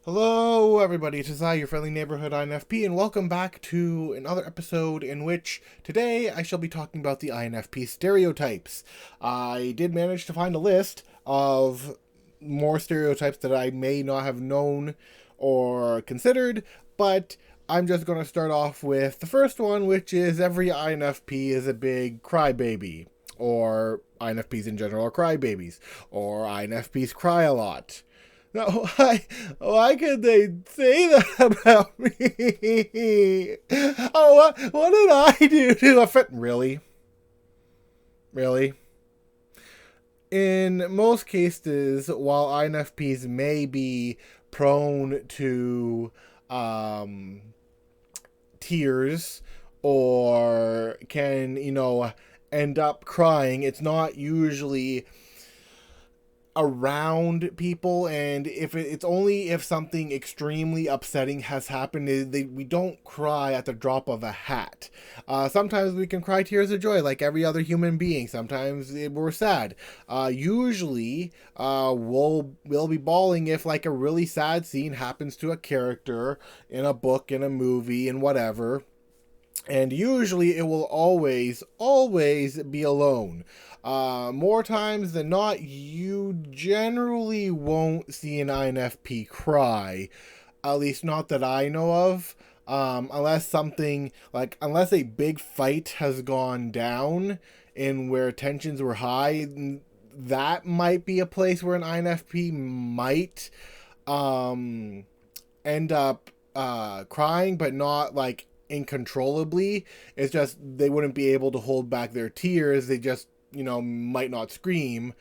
Hello, everybody. It is I, your friendly neighborhood INFP, and welcome back to another episode in which today I shall be talking about the INFP stereotypes. I did manage to find a list of more stereotypes that I may not have known or considered, but I'm just going to start off with the first one, which is every INFP is a big crybaby, or INFPs in general are crybabies, or INFPs cry a lot. No, why could they say that about me? Oh, what did I do to offend? Really? Really? In most cases, while INFPs may be prone to um, tears or can, end up crying, it's not usually around people, and it's only if something extremely upsetting has happened. We don't cry at the drop of a hat. Sometimes we can cry tears of joy like every other human being. Sometimes we're sad. Usually we'll be bawling if like a really sad scene happens to a character in a book, in a movie, and whatever. And usually it will always be alone. More times than not, you generally won't see an INFP cry, at least not that I know of. Unless a big fight has gone down and where tensions were high, that might be a place where an INFP might um, end up crying, but not like uncontrollably. It's just they wouldn't be able to hold back their tears. They just, might not scream.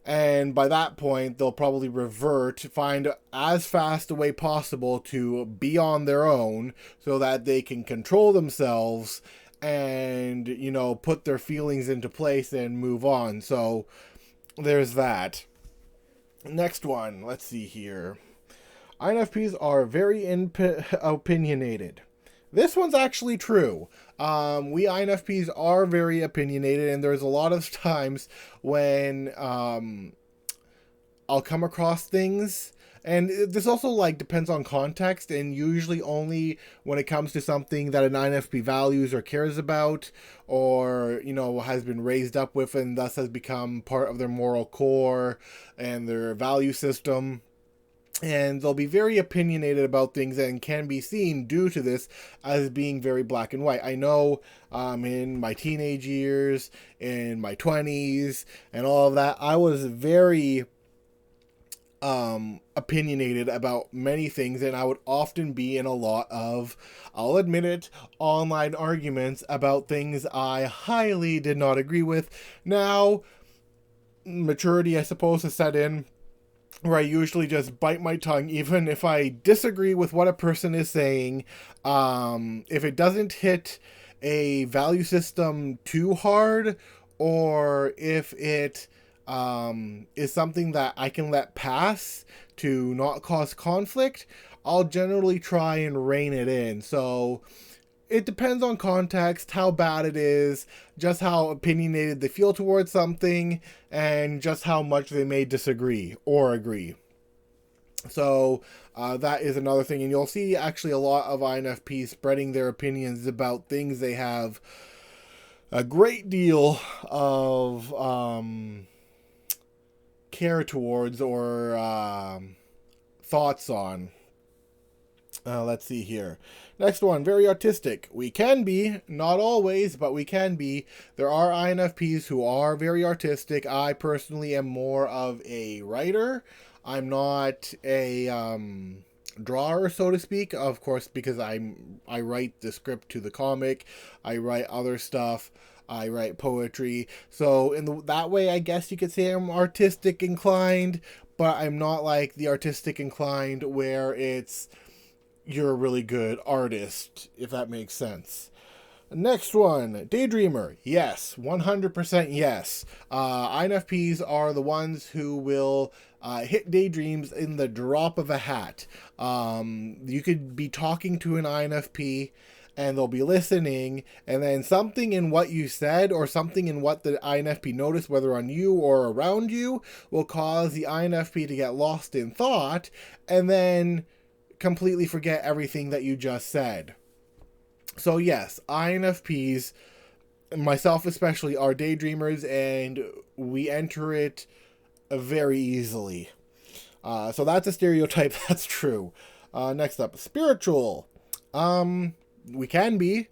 And by that point, they'll probably revert, find as fast a way possible to be on their own so that they can control themselves and, put their feelings into place and move on. So there's that. Next one, let's see here. INFPs are very opinionated. This one's actually true. We INFPs are very opinionated, and there's a lot of times when I'll come across things, and this also like depends on context, and usually only when it comes to something that an INFP values or cares about, or has been raised up with, and thus has become part of their moral core and their value system. And they'll be very opinionated about things and can be seen due to this as being very black and white. I know in my teenage years, in my 20s, and all of that, I was very opinionated about many things, and I would often be in a lot of, I'll admit it, online arguments about things I highly did not agree with. Now, maturity, I suppose, has set in where I usually just bite my tongue, even if I disagree with what a person is saying. If it doesn't hit a value system too hard, or if it is something that I can let pass to not cause conflict, I'll generally try and rein it in. So it depends on context, how bad it is, just how opinionated they feel towards something, and just how much they may disagree or agree. So that is another thing. And you'll see actually a lot of INFPs spreading their opinions about things they have a great deal of care towards or thoughts on. Let's see here. Next one, very artistic. We can be, not always, but we can be. There are INFPs who are very artistic. I personally am more of a writer. I'm not a drawer, so to speak. Of course, because I write the script to the comic. I write other stuff. I write poetry. So that way, I guess you could say I'm artistic inclined, but I'm not like the artistic inclined where it's you're a really good artist, if that makes sense. Next one, Daydreamer. Yes, 100% yes. INFPs are the ones who will hit daydreams in the drop of a hat. You could be talking to an INFP and they'll be listening, and then something in what you said or something in what the INFP noticed, whether on you or around you, will cause the INFP to get lost in thought and then completely forget everything that you just said. So yes, INFPs, myself especially, are daydreamers, and we enter it very easily. So that's a stereotype that's true. Next up, spiritual. We can be.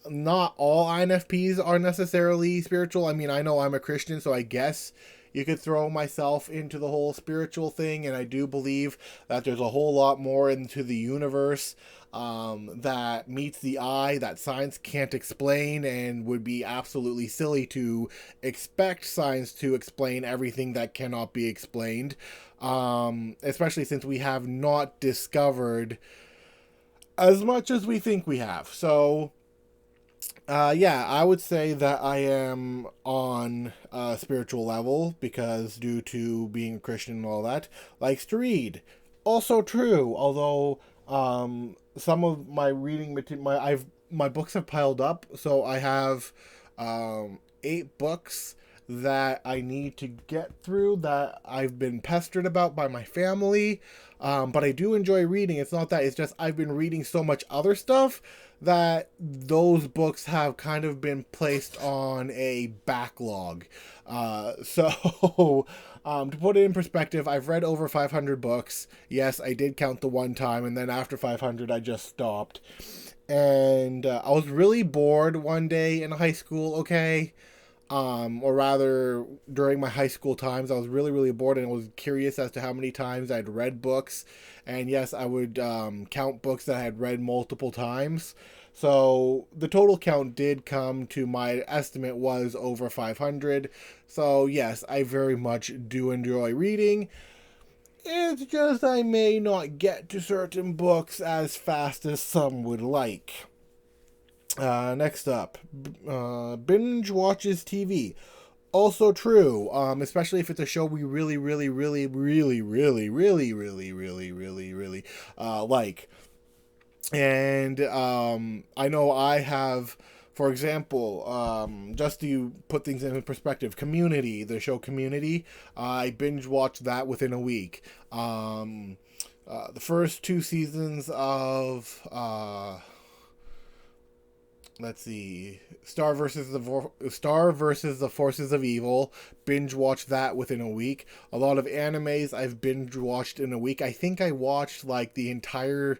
Not all INFPs are necessarily spiritual. I mean, I know I'm a Christian, so I guess you could throw myself into the whole spiritual thing, and I do believe that there's a whole lot more into the universe that meets the eye that science can't explain, and would be absolutely silly to expect science to explain everything that cannot be explained, especially since we have not discovered as much as we think we have. So yeah, I would say that I am on a spiritual level because, due to being a Christian and all that, likes to read. Also true, although some of my reading material, my books have piled up, so I have 8 books that I need to get through that I've been pestered about by my family. But I do enjoy reading. It's not that, it's just I've been reading so much other stuff that those books have kind of been placed on a backlog. So to put it in perspective, I've read over 500 books. Yes, I did count the one time, and then after 500, I just stopped. And I was really bored one day in high school, okay? Or rather, during my high school times, I was really, really bored, and I was curious as to how many times I'd read books. And yes, I would count books that I had read multiple times. So the total count did come to, my estimate was over 500. So yes, I very much do enjoy reading. It's just I may not get to certain books as fast as some would like. Next up, binge watches TV. Also true, especially if it's a show we really, really, really, really, really, really, really, really, really, really like. And I know I have, for example, just to put things in perspective, Community, the show Community, I binge watched that within a week. The first 2 seasons of let's see, Star versus the Forces of Evil, binge watched that within a week. A lot of animes I've binge watched in a week. I think I watched like the entire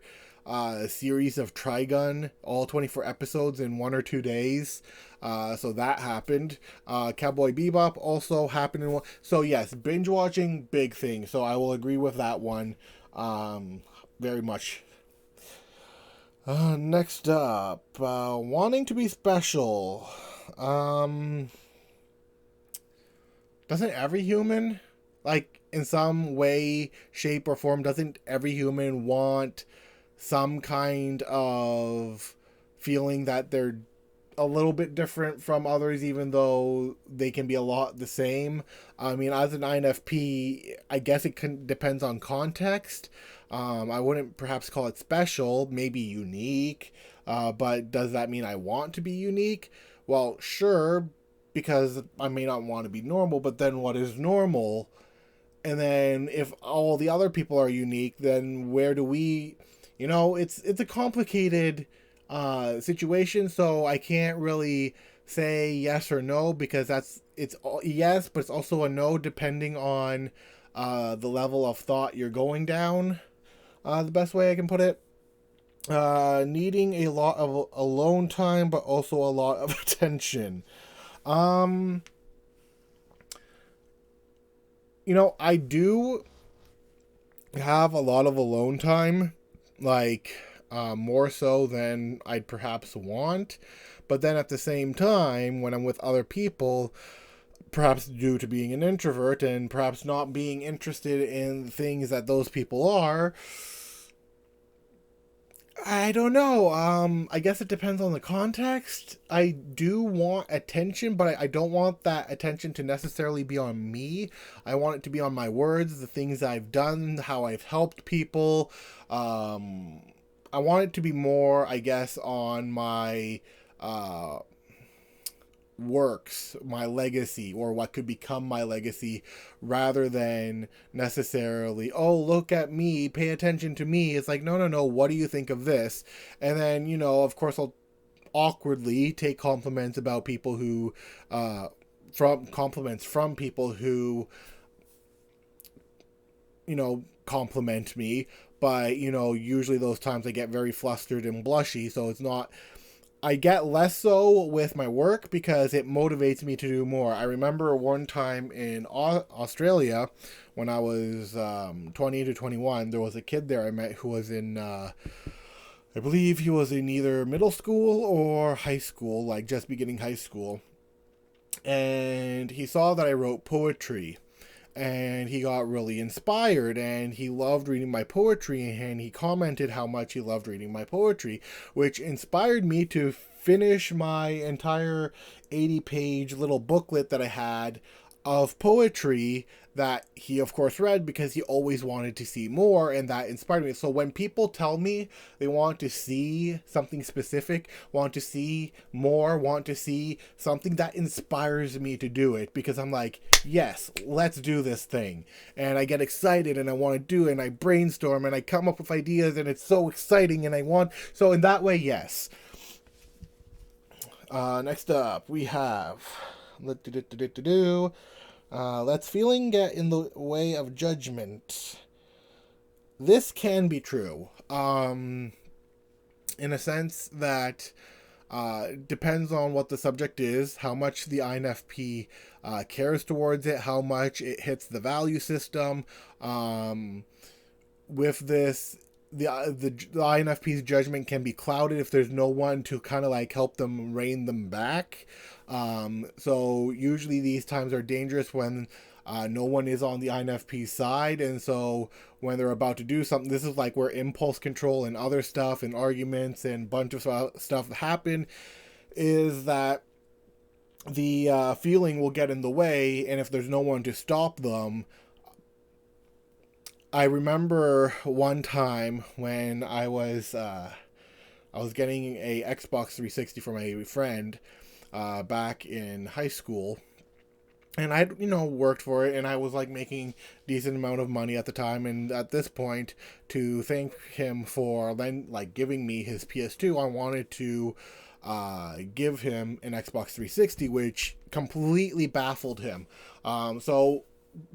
series of Trigun, all 24 episodes, in 1 or 2 days. So that happened. Cowboy Bebop also happened in one. So yes, binge watching, big thing. So I will agree with that one very much. Next up, wanting to be special. Doesn't every human, like, in some way, shape, or form, doesn't every human want some kind of feeling that they're a little bit different from others, even though they can be a lot the same? I mean, as an INFP, I guess it depends on context. I wouldn't perhaps call it special, maybe unique, but does that mean I want to be unique? Well, sure, because I may not want to be normal, but then what is normal? And then if all the other people are unique, then where do we, it's a complicated situation, so I can't really say yes or no, because it's yes, but it's also a no depending on the level of thought you're going down. The best way I can put it. Needing a lot of alone time, but also a lot of attention. I do have a lot of alone time, like more so than I'd perhaps want. But then at the same time, when I'm with other people, perhaps due to being an introvert and perhaps not being interested in things that those people are, I don't know. I guess it depends on the context. I do want attention, but I don't want that attention to necessarily be on me. I want it to be on my words, the things I've done, how I've helped people. I want it to be more, I guess, on my works, my legacy, or what could become my legacy, rather than necessarily, oh, look at me, pay attention to me. It's like, no, no, no, what do you think of this? And then, of course, I'll awkwardly take compliments about people who, from compliments from people who, compliment me. But, usually those times I get very flustered and blushy, so it's not. I get less so with my work because it motivates me to do more. I remember one time in Australia when I was 20 to 21, there was a kid there I met who was in, I believe he was in either middle school or high school, like just beginning high school. And he saw that I wrote poetry. And he got really inspired and he loved reading my poetry, and he commented how much he loved reading my poetry, which inspired me to finish my entire 80-page little booklet that I had of poetry that he of course read because he always wanted to see more, and that inspired me. So when people tell me they want to see something specific, want to see more, want to see something, that inspires me to do it, because I'm like, yes, let's do this thing. And I get excited and I want to do it, and I brainstorm and I come up with ideas, and it's so exciting, and so in that way, yes. Next up we have let's feeling get in the way of judgment. This can be true. In a sense that depends on what the subject is, how much the INFP cares towards it, how much it hits the value system. With this, the INFP's judgment can be clouded if there's no one to kind of like help them rein them back. So usually these times are dangerous when no one is on the INFP side, and so when they're about to do something, this is like where impulse control and other stuff and arguments and bunch of stuff happen, is that the feeling will get in the way, and if there's no one to stop them. I remember one time when I was getting a Xbox 360 from a friend back in high school, and I'd worked for it, and I was like making decent amount of money at the time. And at this point, to thank him for then like giving me his PS2, I wanted to give him an Xbox 360, which completely baffled him. So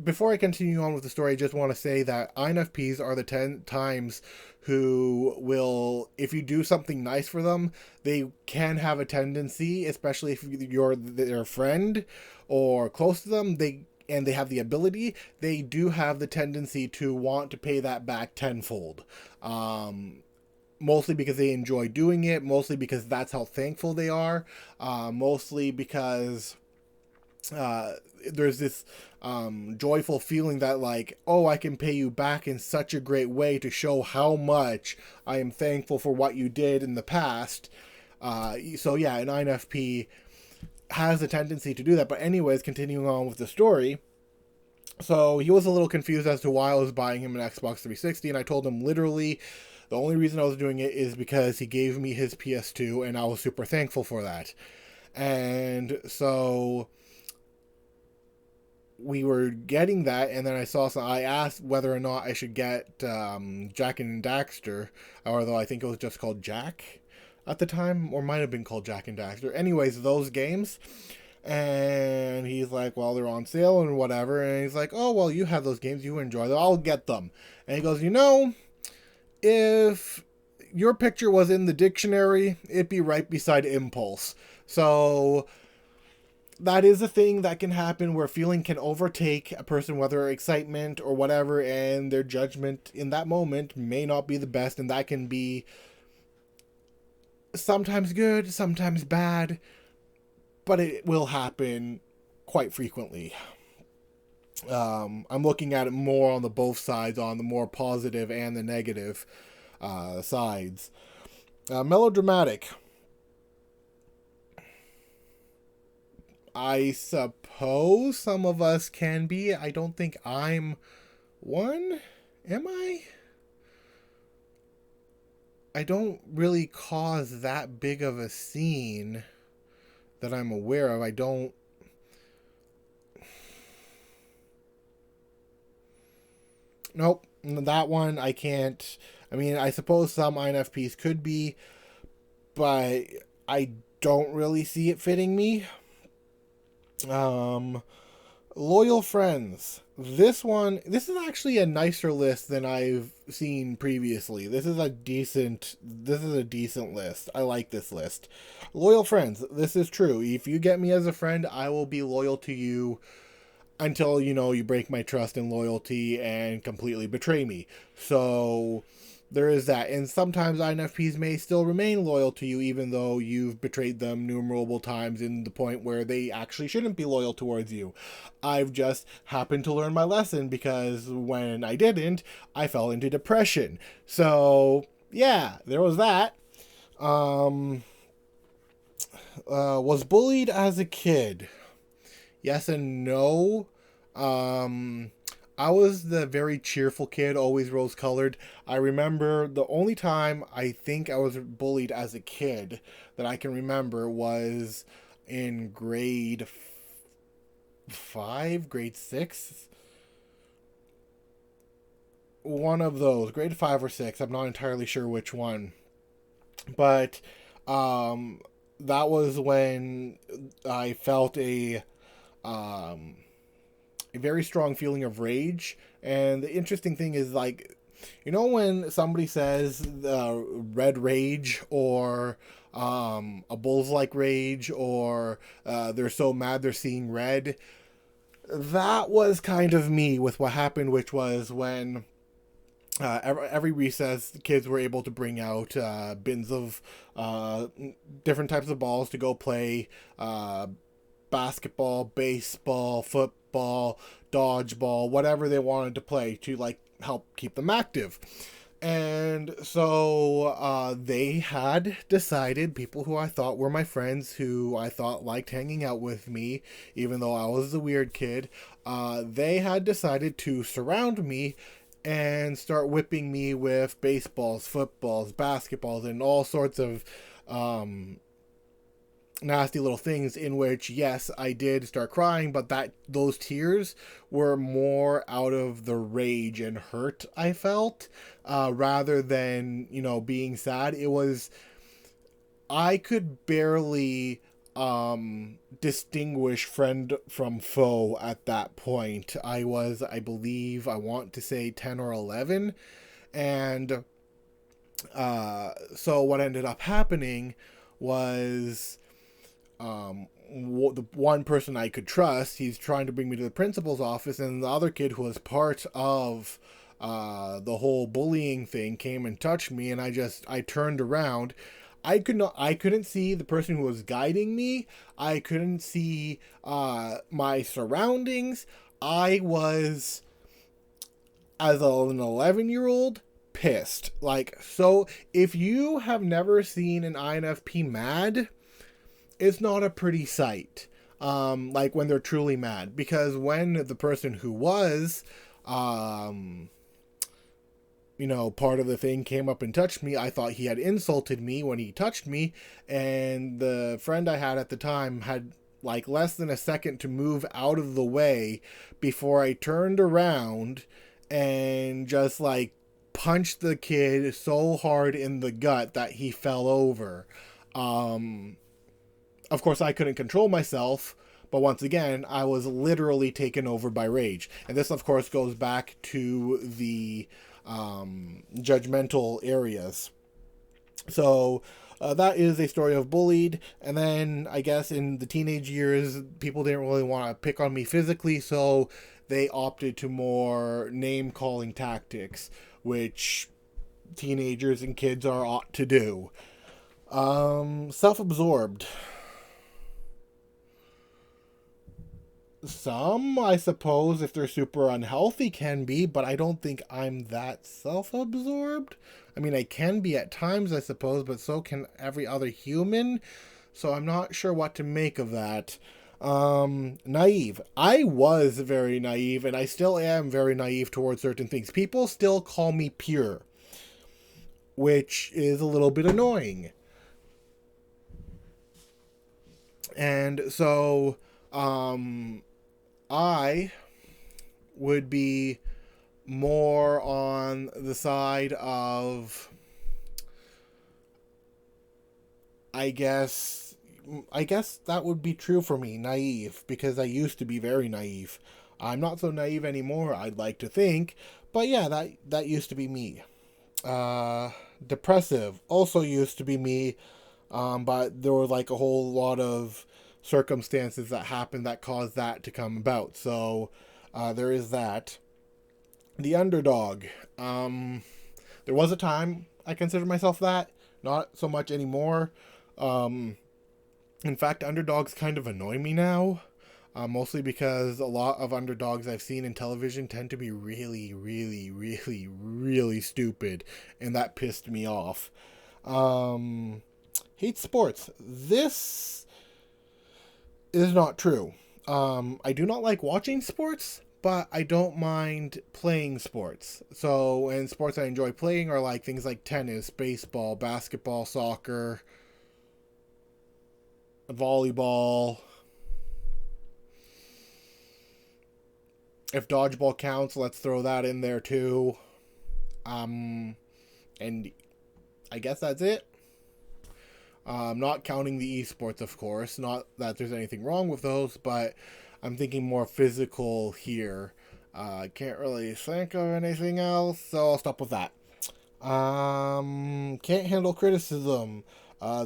before I continue on with the story, I just want to say that INFPs are the 10 times who will, if you do something nice for them, they can have a tendency, especially if you're their friend or close to them, they have the ability, they do have the tendency to want to pay that back tenfold. Mostly because they enjoy doing it, mostly because that's how thankful they are, mostly because there's this joyful feeling that like, oh, I can pay you back in such a great way to show how much I am thankful for what you did in the past. So yeah, an INFP has a tendency to do that. But anyways, continuing on with the story. So he was a little confused as to why I was buying him an Xbox 360, and I told him literally the only reason I was doing it is because he gave me his PS2, and I was super thankful for that. And so we were getting that, and then I asked whether or not I should get Jack and Daxter, although I think it was just called Jack at the time, or might have been called Jack and Daxter. Anyways, those games. And he's like, well, they're on sale and whatever. And he's like, oh, well, you have those games, you enjoy them, I'll get them. And he goes, if your picture was in the dictionary, it'd be right beside impulse. So that is a thing that can happen, where feeling can overtake a person, whether excitement or whatever, and their judgment in that moment may not be the best, and that can be sometimes good, sometimes bad, but it will happen quite frequently. I'm looking at it more on the both sides, on the more positive and the negative sides. Melodramatic. I suppose some of us can be. I don't think I'm one. Am I? I don't really cause that big of a scene that I'm aware of. I don't. Nope. That one I can't. I mean, I suppose some INFPs could be, but I don't really see it fitting me. Um, Loyal friends. This is actually a nicer list than I've seen previously. This is a decent list. I like this list. Loyal friends. This is true. If you get me as a friend, I will be loyal to you until, you break my trust and loyalty and completely betray me. So there is that. And sometimes INFPs may still remain loyal to you even though you've betrayed them numerable times in the point where they actually shouldn't be loyal towards you. I've just happened to learn my lesson because when I didn't, I fell into depression. So yeah, there was that. Um, was bullied as a kid. Yes and no. Um, I was the very cheerful kid, always rose colored. I remember the only time I think I was bullied as a kid that I can remember was in grade 5, grade 6. One of those, grade 5 or 6. I'm not entirely sure which one. But um, that was when I felt a very strong feeling of rage. And the interesting thing is, like, when somebody says red rage or a bull's like rage or they're so mad they're seeing red, that was kind of me with what happened, which was when every recess, the kids were able to bring out bins of different types of balls to go play basketball, baseball, football, dodgeball, whatever they wanted to play to like help keep them active. And so they had decided, people who I thought were my friends, who I thought liked hanging out with me, even though I was the weird kid, they had decided to surround me and start whipping me with baseballs, footballs, basketballs, and all sorts of nasty little things, in which, yes, I did start crying, but those tears were more out of the rage and hurt I felt, rather than, being sad. I could barely distinguish friend from foe at that point. I believe, I want to say 10 or 11. And so what ended up happening was the one person I could trust, he's trying to bring me to the principal's office, and the other kid who was part of the whole bullying thing came and touched me, and I turned around. I couldn't see the person who was guiding me. I couldn't see my surroundings. I was, as an 11-year-old, pissed. Like, so if you have never seen an INFP mad, it's not a pretty sight. Like when they're truly mad, because when the person who was, part of the thing came up and touched me, I thought he had insulted me when he touched me, and the friend I had at the time had like less than a second to move out of the way before I turned around and just like punched the kid so hard in the gut that he fell over. Of course, I couldn't control myself, but once again, I was literally taken over by rage. And this, of course, goes back to the judgmental areas. So that is a story of bullied. And then I guess in the teenage years, people didn't really want to pick on me physically, so they opted to more name calling tactics, which teenagers and kids are ought to do. Self-absorbed. Some, I suppose, if they're super unhealthy, can be, but I don't think I'm that self-absorbed. I mean, I can be at times, I suppose, but so can every other human. So I'm not sure what to make of that. Naive. I was very naive, and I still am very naive towards certain things. People still call me pure, which is a little bit annoying. And so I would be more on the side of, I guess that would be true for me, naive, because I used to be very naive. I'm not so naive anymore, I'd like to think, but yeah, that used to be me. Depressive also used to be me, but there were like a whole lot of circumstances that happened that caused that to come about. So there is that. The underdog. There was a time I considered myself that, not so much anymore. In fact, underdogs kind of annoy me now. Mostly because a lot of underdogs I've seen in television tend to be really, really, really, really stupid, and that pissed me off. Hate sports. This is not true. I do not like watching sports, but I don't mind playing sports. So, and sports I enjoy playing are like things like tennis, baseball, basketball, soccer, volleyball. If dodgeball counts, let's throw that in there too. And I guess that's it. Not counting the esports, of course. Not that there's anything wrong with those, but I'm thinking more physical here. I can't really think of anything else, so I'll stop with that. Can't handle criticism.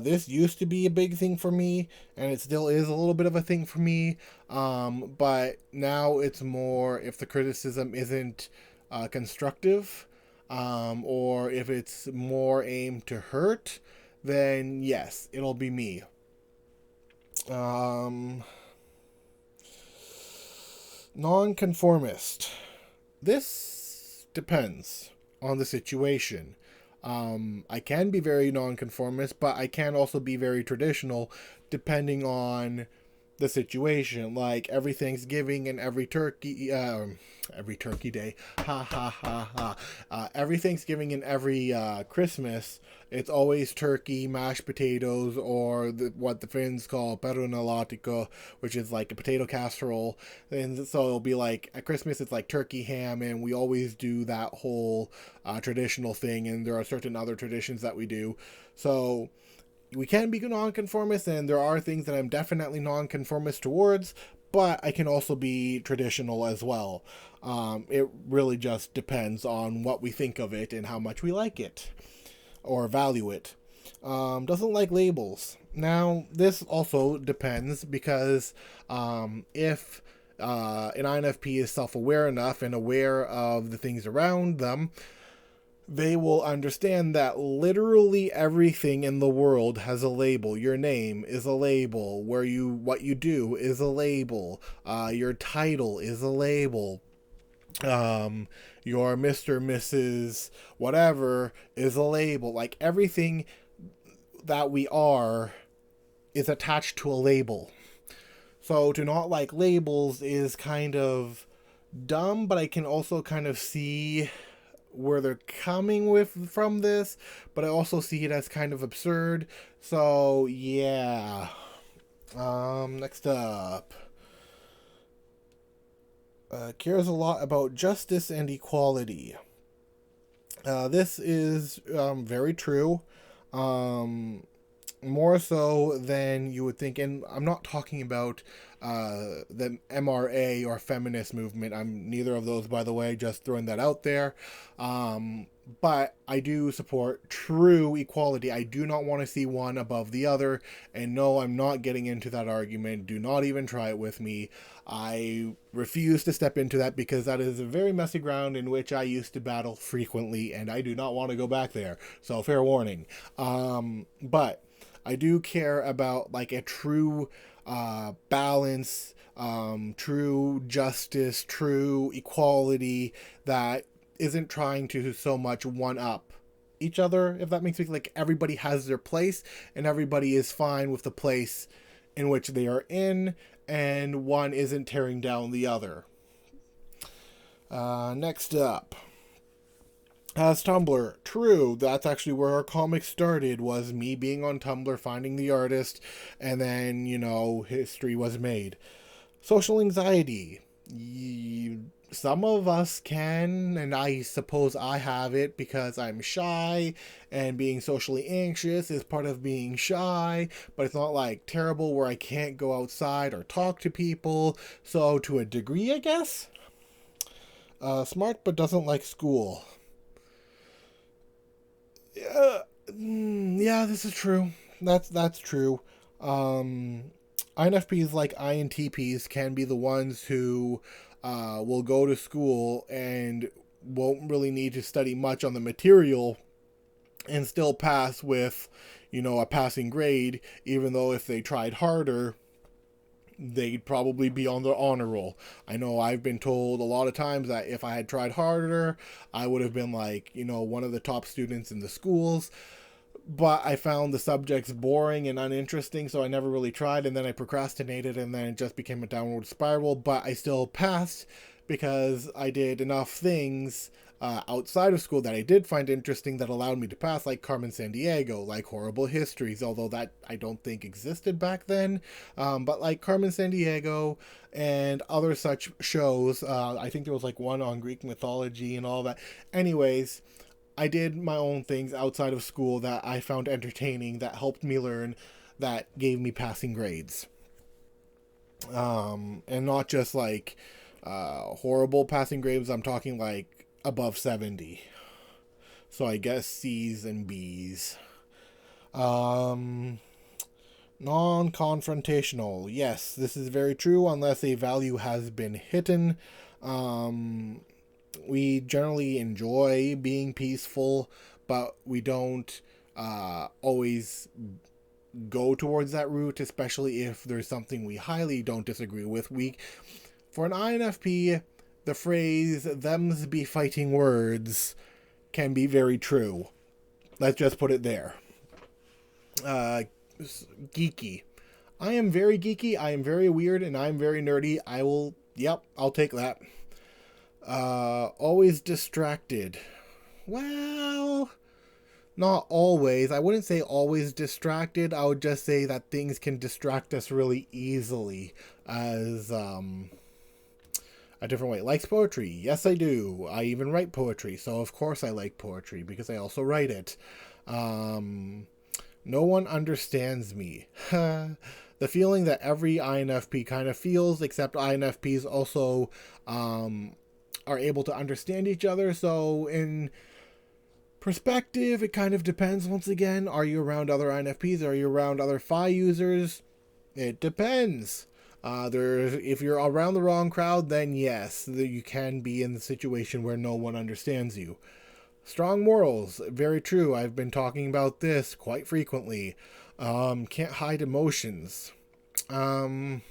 This used to be a big thing for me, and it still is a little bit of a thing for me. But now it's more if the criticism isn't constructive, or if it's more aimed to hurt, then yes, it'll be me. Nonconformist. This depends on the situation. I can be very nonconformist, but I can also be very traditional depending on the situation. Like every Thanksgiving and every turkey day, ha ha ha ha. Every Thanksgiving and every Christmas, it's always turkey, mashed potatoes, or what the Finns call perunalaatikko, which is like a potato casserole. And so it'll be like at Christmas, it's like turkey, ham, and we always do that whole traditional thing. And there are certain other traditions that we do. So we can be nonconformist, and there are things that I'm definitely nonconformist towards, but I can also be traditional as well. It really just depends on what we think of it and how much we like it or value it. Doesn't like labels. Now, this also depends because if an INFP is self-aware enough and aware of the things around them, they will understand that literally everything in the world has a label. Your name is a label. What you do is a label. Your title is a label. Your Mr., Mrs., whatever is a label. Like everything that we are is attached to a label. So to not like labels is kind of dumb, but I can also kind of see where they're coming with from this, but I also see it as kind of absurd. So yeah. Next up. Cares a lot about justice and equality. This is very true. More so than you would think. And I'm not talking about the MRA or feminist movement. I'm neither of those, by the way, just throwing that out there. But I do support true equality. I do not want to see one above the other. And no, I'm not getting into that argument. Do not even try it with me. I refuse to step into that because that is a very messy ground in which I used to battle frequently, and I do not want to go back there. So fair warning. But I do care about like a true balance, true justice, true equality that isn't trying to so much one up each other, if that makes sense. Like everybody has their place and everybody is fine with the place in which they are in, and one isn't tearing down the other. Next up. Has Tumblr. True. That's actually where our comic started, was me being on Tumblr, finding the artist, and then, history was made. Social anxiety. Some of us can, and I suppose I have it because I'm shy, and being socially anxious is part of being shy, but it's not like terrible where I can't go outside or talk to people. So, to a degree, I guess. Smart but doesn't like school. Yeah, this is true. That's true. Um, INFPs like INTPs can be the ones who will go to school and won't really need to study much on the material and still pass with, a passing grade, even though if they tried harder, they'd probably be on the honor roll. I know I've been told a lot of times that if I had tried harder, I would have been like, one of the top students in the schools, but I found the subjects boring and uninteresting, so I never really tried, and then I procrastinated, and then it just became a downward spiral. But I still passed because I did enough things outside of school that I did find interesting that allowed me to pass, like Carmen Sandiego, like Horrible Histories, although that I don't think existed back then. But like Carmen Sandiego and other such shows, I think there was like one on Greek mythology and all that. Anyways, I did my own things outside of school that I found entertaining, that helped me learn, that gave me passing grades. And not just like horrible passing grades, I'm talking like above 70. So I guess C's and B's. Um, Non confrontational. Yes, this is very true unless a value has been hidden. Um, we generally enjoy being peaceful, but we don't always go towards that route, especially if there's something we highly don't disagree with. For an INFP, the phrase "them's be fighting words" can be very true. Let's just put it there. Uh, Geeky. I am very geeky, I am very weird, and I'm very nerdy. I'll take that. Always distracted. Well, not always. I wouldn't say always distracted. I would just say that things can distract us really easily as a different way. Likes poetry. Yes, I do. I even write poetry, so of course I like poetry because I also write it. No one understands me. The feeling that every INFP kind of feels, except INFPs also are able to understand each other. So, in perspective, it kind of depends once again. Are you around other INFPs? Are you around other FI users? It depends. If you're around the wrong crowd, then yes, you can be in the situation where no one understands you. Strong morals, very true. I've been talking about this quite frequently. Can't hide emotions. Um,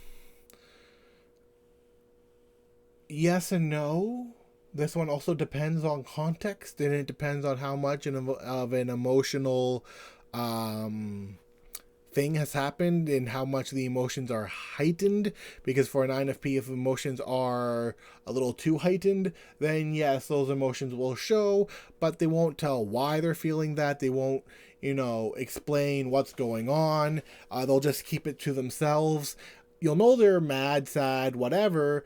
yes and no. This one also depends on context, and it depends on how much of an emotional um, thing has happened and how much the emotions are heightened. Because for an INFP, if emotions are a little too heightened, then yes, those emotions will show, but they won't tell why they're feeling that. They won't, explain what's going on. They'll just keep it to themselves. You'll know they're mad, sad, whatever,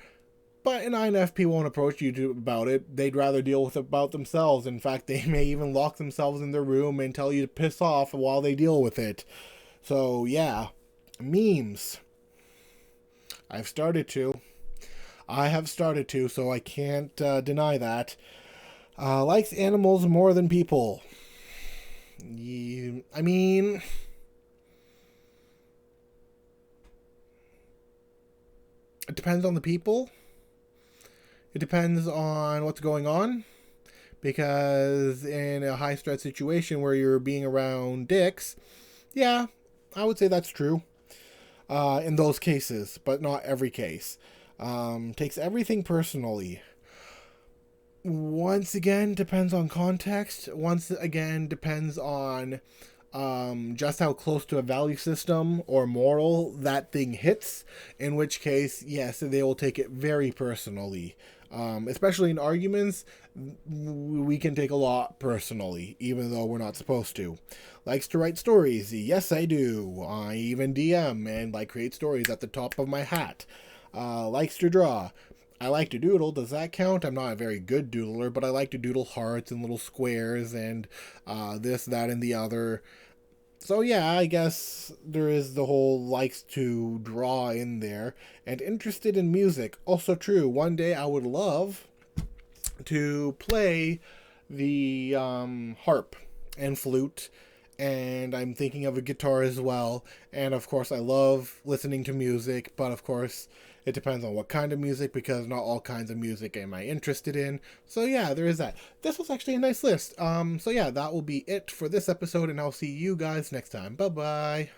but an INFP won't approach you about it. They'd rather deal with it about themselves. In fact, they may even lock themselves in their room and tell you to piss off while they deal with it. So, yeah. Memes. I've started to. I have started to, so I can't deny that. Likes animals more than people. I mean, it depends on the people. It depends on what's going on. Because in a high stress situation where you're being around dicks, yeah, I would say that's true. In those cases, but not every case. Takes everything personally. Once again, depends on context. Once again, depends on just how close to a value system or moral that thing hits. In which case, yes, they will take it very personally. Especially in arguments, we can take a lot personally, even though we're not supposed to. Likes to write stories. Yes, I do. I even DM and like create stories at the top of my hat. Likes to draw. I like to doodle. Does that count? I'm not a very good doodler, but I like to doodle hearts and little squares and this, that, and the other. So yeah, I guess there is the whole likes to draw in there. And interested in music. Also true. One day I would love to play the harp and flute, and I'm thinking of a guitar as well. And of course, I love listening to music, but of course, it depends on what kind of music, because not all kinds of music am I interested in. So yeah, there is that. This was actually a nice list. So yeah, that will be it for this episode, and I'll see you guys next time. Bye bye.